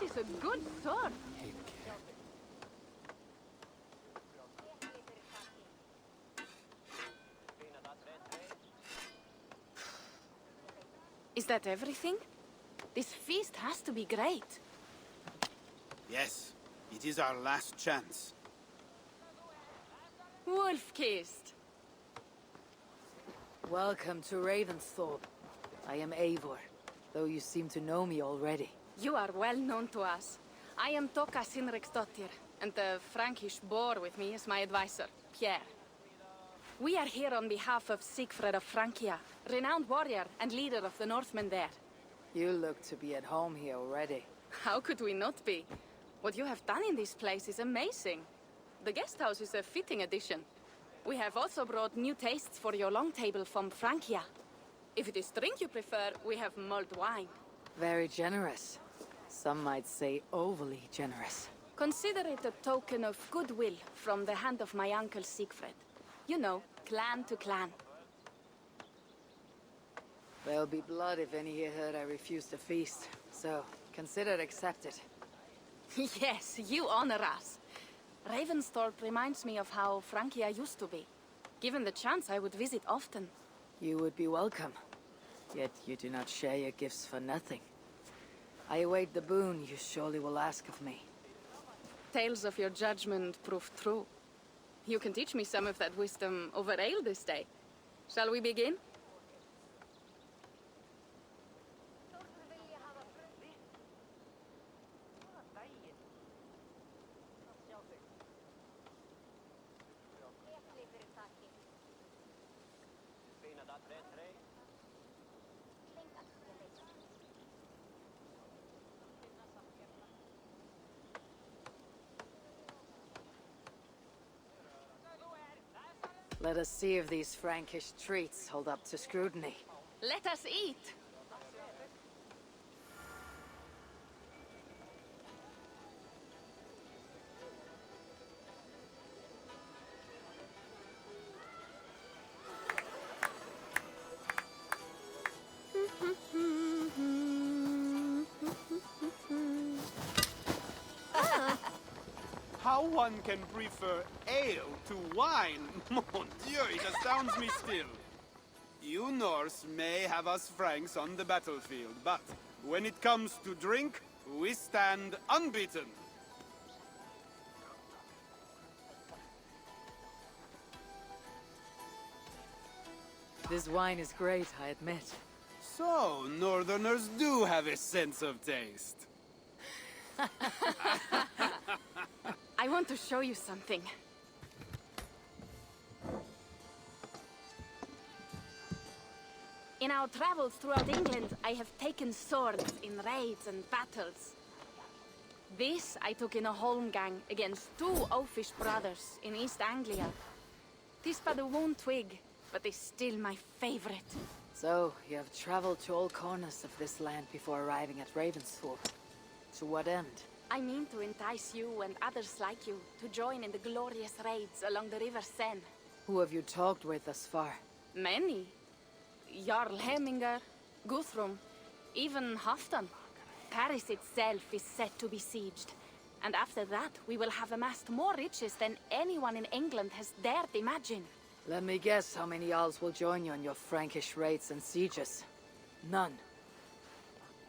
is a good sword. Is that everything? This feast has to be great. Yes, it is our last chance. Wolf-kissed. Welcome to Ravensthorpe. I am Eivor, though you seem to know me already. You are well known to us. I am Toka Sinriksdottir, and the Frankish boar with me is my advisor, Pierre. We are here on behalf of Sigfred of Francia, renowned warrior and leader of the Northmen there. You look to be at home here already. How could we not be? What you have done in this place is amazing. The guest house is a fitting addition. We have also brought new tastes for your long table from Francia. If it is drink you prefer, we have mulled wine. Very generous. Some might say overly generous. Consider it a token of goodwill from the hand of my uncle Sigfred. You know, clan to clan. There'll be blood if any here heard I refuse the feast, so consider it accepted. Yes, you honor us. Ravensthorpe reminds me of how Francia used to be. Given the chance, I would visit often. You would be welcome. Yet you do not share your gifts for nothing. I await the boon you surely will ask of me. Tales of your judgment proved true. You can teach me some of that wisdom over ale this day. Shall we begin? Let us see if these Frankish treats hold up to scrutiny. Let us eat! How one can prefer ale to wine? Mon Dieu, it astounds me still. You Norse may have us Franks on the battlefield, but when it comes to drink, we stand unbeaten. This wine is great, I admit. So, Northerners do have a sense of taste. I want to show you something. In our travels throughout England, I have taken swords in raids and battles. This I took in a holmgang against two oafish brothers in East Anglia. This but a wound twig, but is still my favorite. So, you have traveled to all corners of this land before arriving at Ravensthorpe. To what end? I mean to entice you and others like you to join in the glorious raids along the River Seine. Who have you talked with thus far? Many. Jarl Hemminger, Guthrum, even Halfdan. Paris itself is set to be besieged. And after that, we will have amassed more riches than anyone in England has dared imagine. Let me guess how many Jarls will join you on your Frankish raids and sieges. None.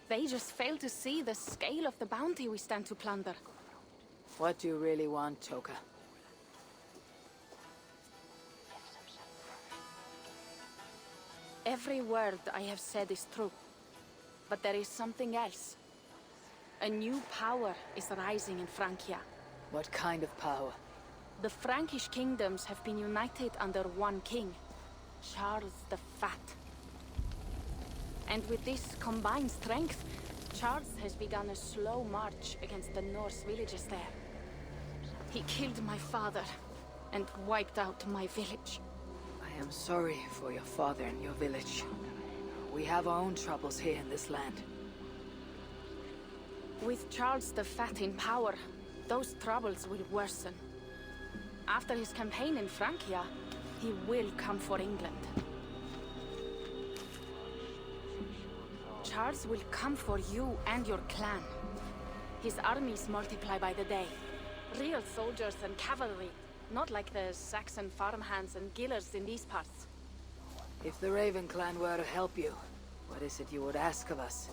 They just fail to see the scale of the bounty we stand to plunder. What do you really want, Toka? Every word I have said is true. But there is something else. A new power is rising in Francia. What kind of power? The Frankish kingdoms have been united under one king, Charles the Fat. And with this combined strength, Charles has begun a slow march against the Norse villages there. He killed my father and wiped out my village. I am sorry for your father and your village. We have our own troubles here in this land. With Charles the Fat in power, those troubles will worsen. After his campaign in Francia, he will come for England. Charles will come for you and your clan. His armies multiply by the day. Real soldiers and cavalry, not like the Saxon farmhands and gillers in these parts. If the Raven clan were to help you, what is it you would ask of us?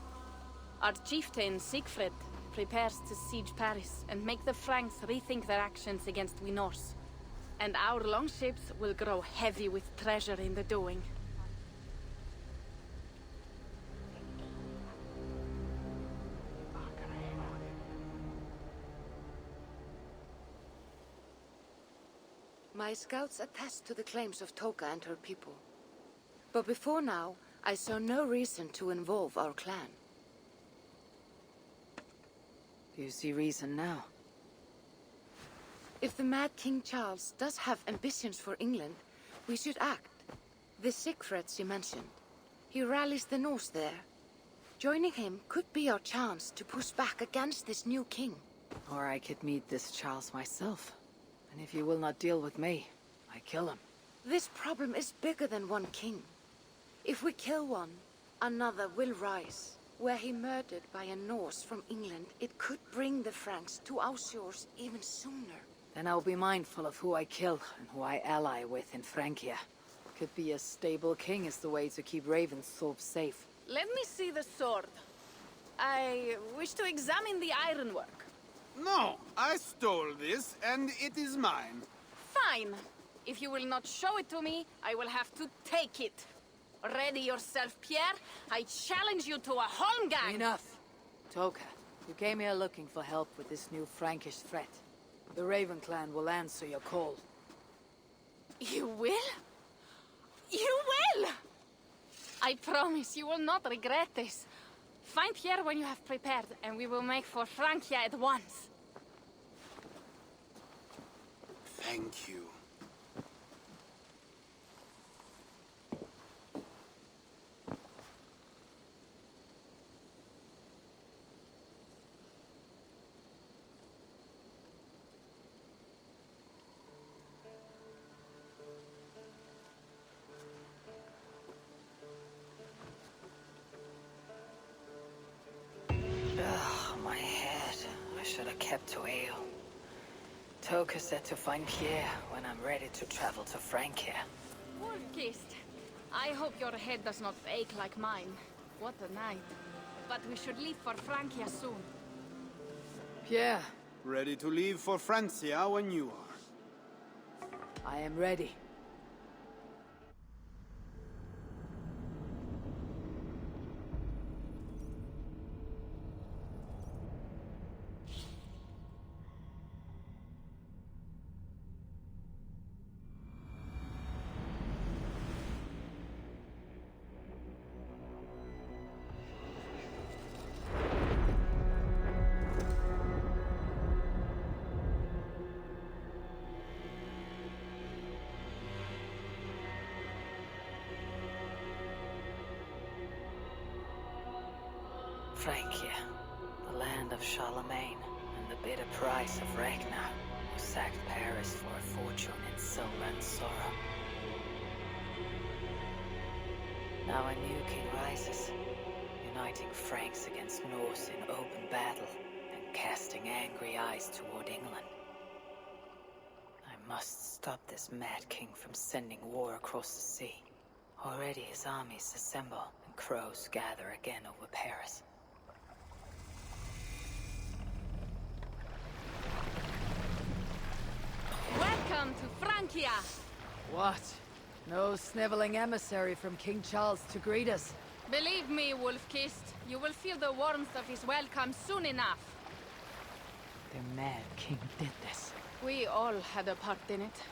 Our chieftain, Siegfried, prepares to siege Paris and make the Franks rethink their actions against we Norse. And our longships will grow heavy with treasure in the doing. My scouts attest to the claims of Toka and her people. But before now, I saw no reason to involve our clan. Do you see reason now? If the mad King Charles does have ambitions for England, we should act. The Siegfried you mentioned, he rallies the Norse there. Joining him could be our chance to push back against this new king. Or I could meet this Charles myself. And if you will not deal with me, I kill him. This problem is bigger than one king. If we kill one, another will rise. Were he murdered by a Norse from England, it could bring the Franks to our shores even sooner. Then I'll be mindful of who I kill and who I ally with in Francia. Could be a stable king is the way to keep Ravensthorpe safe. Let me see the sword. I wish to examine the ironwork. No, I stole this, and it is mine. Fine. If you will not show it to me, I will have to take it. Ready yourself, Pierre. I challenge you to a holmgang. Enough. Toka, you came here looking for help with this new Frankish threat. The Raven clan will answer your call. You will? You will! I promise you will not regret this. Find Pierre when you have prepared, and we will make for Francia at once. Thank you. My head. I should have kept to ale. Toka said to find Pierre when I'm ready to travel to Francia. Wolf-kissed. I hope your head does not ache like mine. What a night. But we should leave for Francia soon. Pierre, Ready to leave for Francia when you are. I am ready. Francia, the land of Charlemagne, and the bitter price of Ragnar, who sacked Paris for a fortune in silver and sorrow. Now a new king rises, uniting Franks against Norse in open battle, and casting angry eyes toward England. I must stop this mad king from sending war across the sea. Already his armies assemble, and crows gather again over Paris. Welcome to Francia! What? No sniveling emissary from King Charles to greet us? Believe me, Wolf-kissed, you will feel the warmth of his welcome soon enough. The mad king did this. We all had a part in it.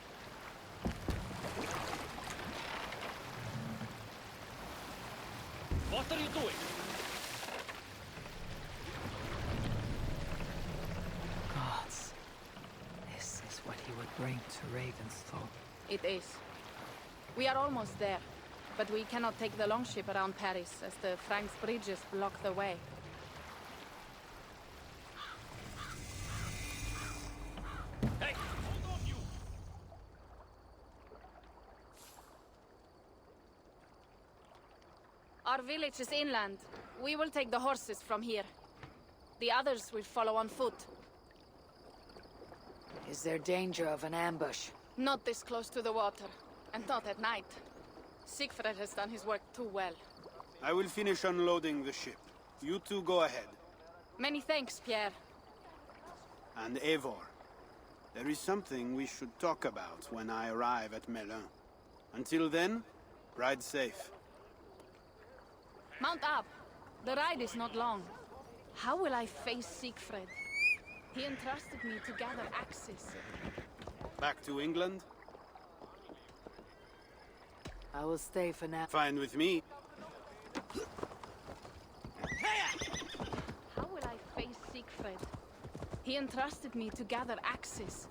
What are you doing? Gods. This is what he would bring to Ravensthorpe. It is. We are almost there, but we cannot take the longship around Paris as the Franks' bridges block the way. Hey, hold on, you! Our village is inland. We will take the horses from here. The others will follow on foot. Is there danger of an ambush? Not this close to the water, and not at night. Siegfried has done his work too well. I will finish unloading the ship. You two go ahead. Many thanks, Pierre. And Eivor, there is something we should talk about when I arrive at Melun. Until then, ride safe. Mount up. The ride is not long. How will I face Siegfried? He entrusted me to gather axes. Back to England? I will stay for now. Fine with me. How will I face Siegfried? He entrusted me to gather axes.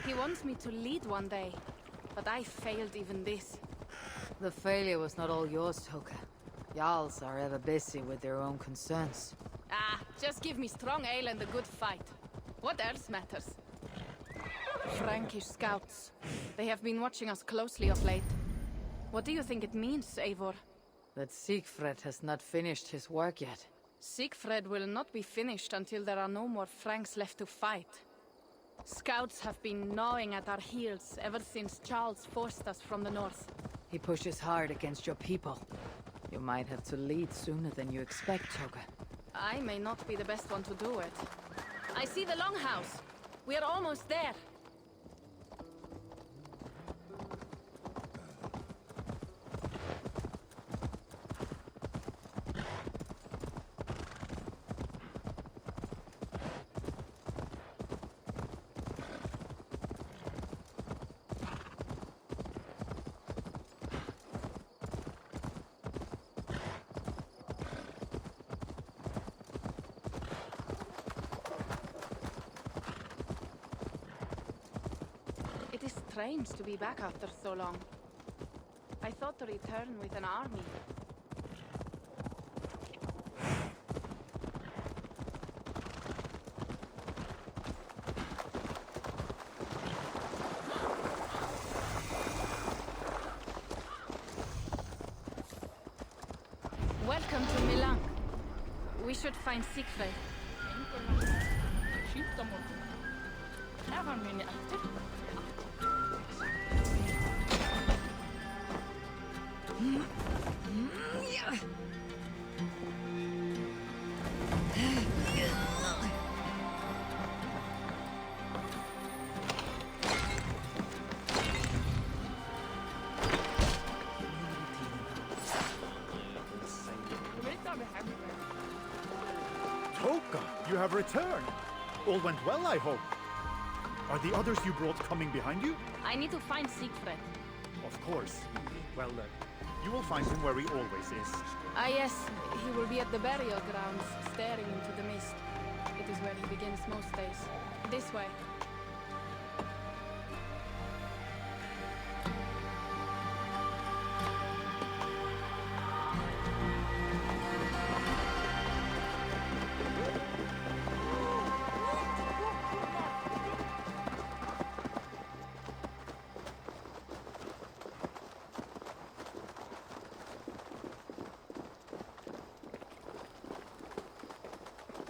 He wants me to lead one day, but I failed even this. The failure was not all yours, Toka. Jarls are ever busy with their own concerns. Ah, just give me strong ale and a good fight. What else matters? Frankish scouts. They have been watching us closely of late. What do you think it means, Eivor? That Siegfried has not finished his work yet. Siegfried will not be finished until there are no more Franks left to fight. Scouts have been gnawing at our heels ever since Charles forced us from the north. He pushes hard against your people. You might have to lead sooner than you expect, Toka. I may not be the best one to do it. I see the longhouse. We are almost there. It is strange to be back after so long. I thought to return with an army. Welcome to Melun. We should find Siegfried. Här var min efter. Toka, you have returned. All went well, I hope. Are the others you brought coming behind you? I need to find Siegfried. Of course. Well, you will find him where he always is. Ah yes, he will be at the burial grounds, staring into the mist. It is where he begins most days. This way.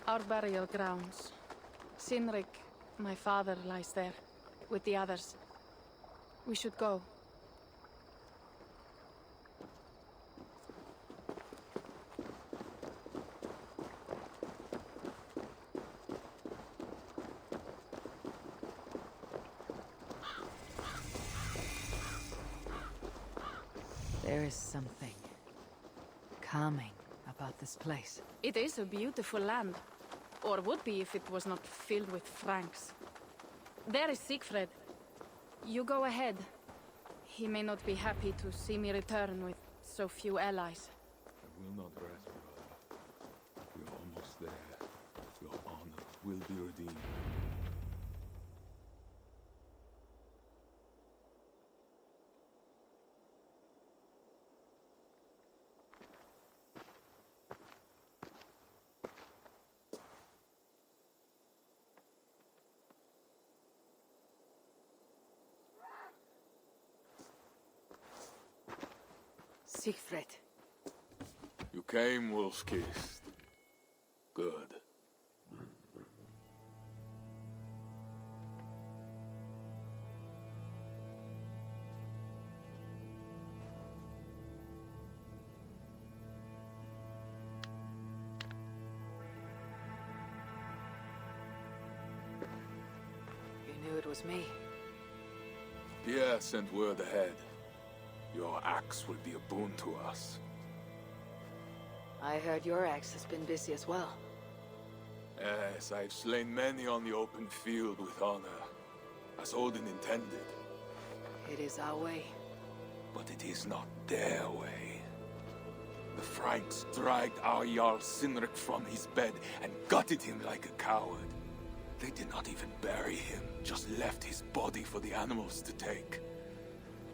Our burial grounds. Sinrik, my father, lies there, with the others. We should go. There is something calming about this place. It is a beautiful land. Or would be if it was not filled with Franks. There is Siegfried. You go ahead. He may not be happy to see me return with so few allies. I will not rest, brother. We're almost there. Your honor will be redeemed. Siegfried. You came, wolf-kissed. Good. it was me. Pierre sent word ahead. Your axe will be a boon to us. I heard your axe has been busy as well. Yes, I've slain many on the open field with honor, as Odin intended. It is our way. But it is not their way. The Franks dragged our Jarl Sinric from his bed and gutted him like a coward. They did not even bury him, just left his body for the animals to take.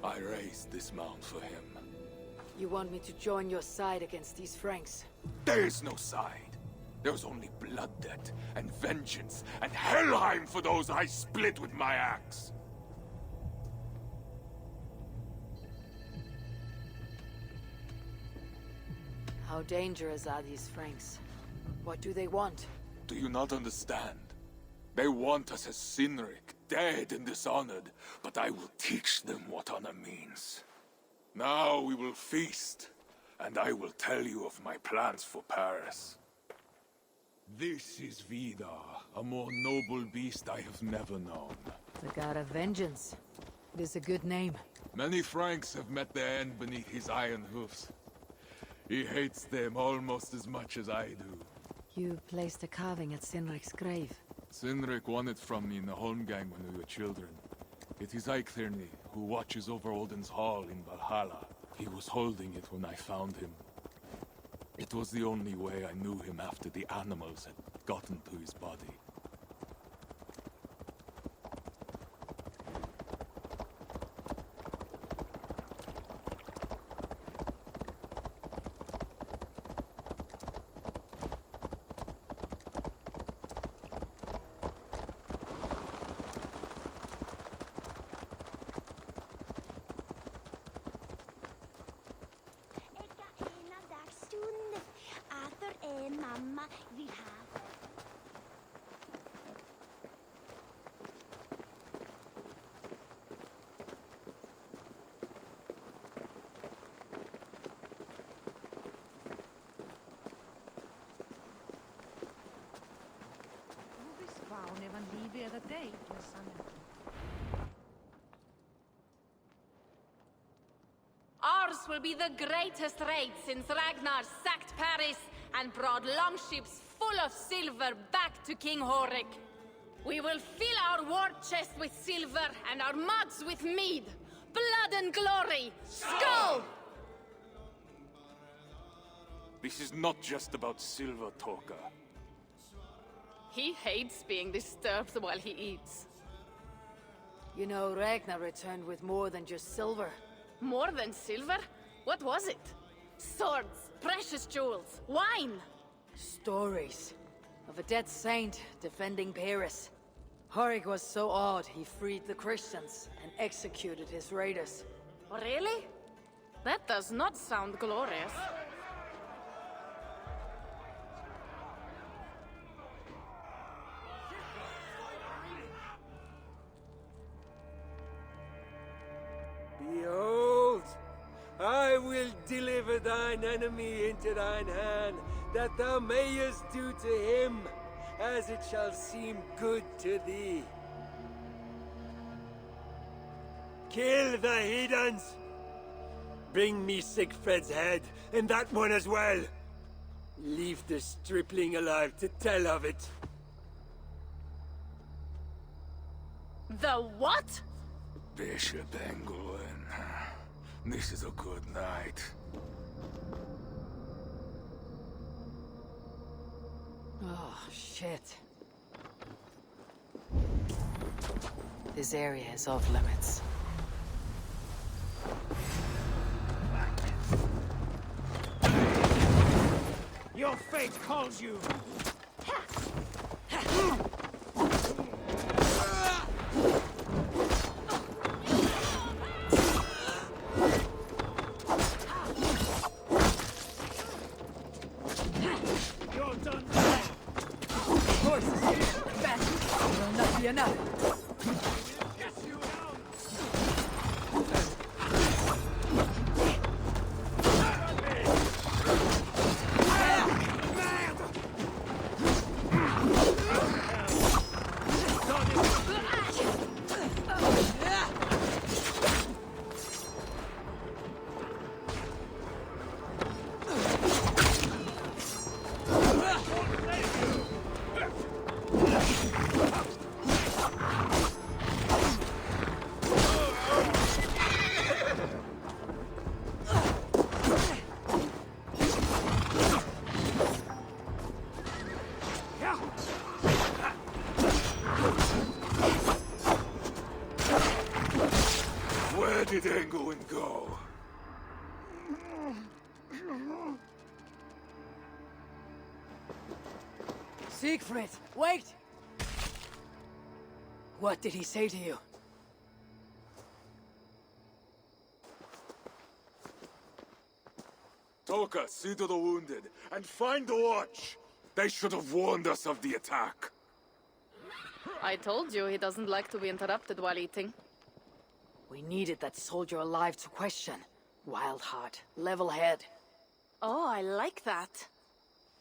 I raised this mound for him. You want me to join your side against these Franks? There is no side. There's only blood debt, and vengeance, and Helheim for those I split with my axe. How dangerous are these Franks? What do they want? Do you not understand? They want us as Sinric, dead and dishonored, but I will teach them what honor means. Now we will feast, and I will tell you of my plans for Paris. This is Vidar, a more noble beast I have never known. The god of vengeance. It is a good name. Many Franks have met their end beneath his iron hoofs. He hates them almost as much as I do. You placed a carving at Sinric's grave. Sinric won it from me in the Holmgang when we were children. It is Eiklirni, who watches over Odin's hall in Valhalla. He was holding it when I found him. It was the only way I knew him after the animals had gotten to his body. Mamma vill ha. Ours will be the greatest raid since Ragnar sacked Paris and brought longships full of silver back to King Horik. We will fill our war chest with silver and our mugs with mead. Blood and glory! Skull! This is not just about silver, Toka. He hates being disturbed while he eats. You know, Ragnar returned with more than just silver. More than silver? What was it? Swords, precious jewels, wine! Stories of a dead saint defending Paris. Horik was so awed he freed the Christians and executed his raiders. Really? That does not sound glorious. Behold, I will deliver thine enemy into thine hand, that thou mayest do to him as it shall seem good to thee. Kill the heathens! Bring me Sigfred's head, and that one as well. Leave the stripling alive to tell of it. The what? Bishop Engelwin. This is a good night. Oh, shit. This area is off limits. Your fate calls you. You're done. Horses! Fast! Will not be enough. Yes, you out. did Engelwin go? Siegfried, wait! What did he say to you? Toka, see to the wounded, and find the watch! They should have warned us of the attack. I told you he doesn't like to be interrupted while eating. We needed that soldier alive to question. Wild heart, level head. Oh, I like that.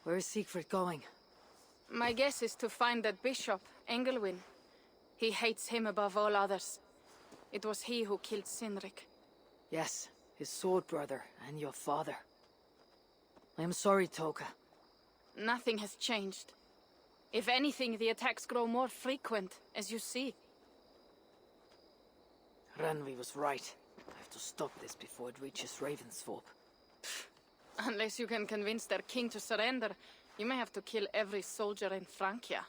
Where is Siegfried going? My guess is to find that bishop, Engelwin. He hates him above all others. It was he who killed Sinric. Yes, his sword brother and your father. I am sorry, Toka. Nothing has changed. If anything, the attacks grow more frequent, as you see. Randvi was right. I have to stop this before it reaches Ravensthorpe. Unless you can convince their king to surrender, you may have to kill every soldier in Francia.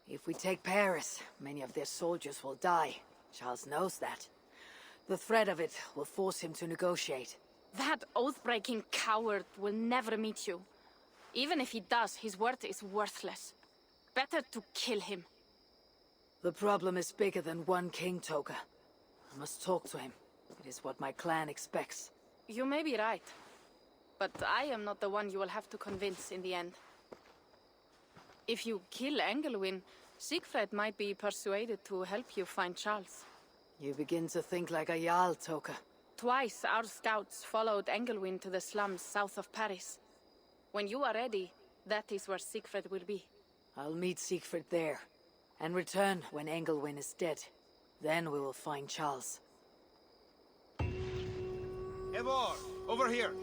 If we take Paris, many of their soldiers will die. Charles knows that. The threat of it will force him to negotiate. That oath-breaking coward will never meet you. Even if he does, his word is worthless. Better to kill him. The problem is bigger than one king, Toka. I must talk to him. It is what my clan expects. You may be right. But I am not the one you will have to convince in the end. If you kill Engelwin, Siegfried might be persuaded to help you find Charles. You begin to think like a Jarl, Toka. Twice our scouts followed Engelwin to the slums south of Paris. When you are ready, that is where Siegfried will be. I'll meet Siegfried there, and return when Engelwin is dead. Then we will find Charles. Eivor, over here!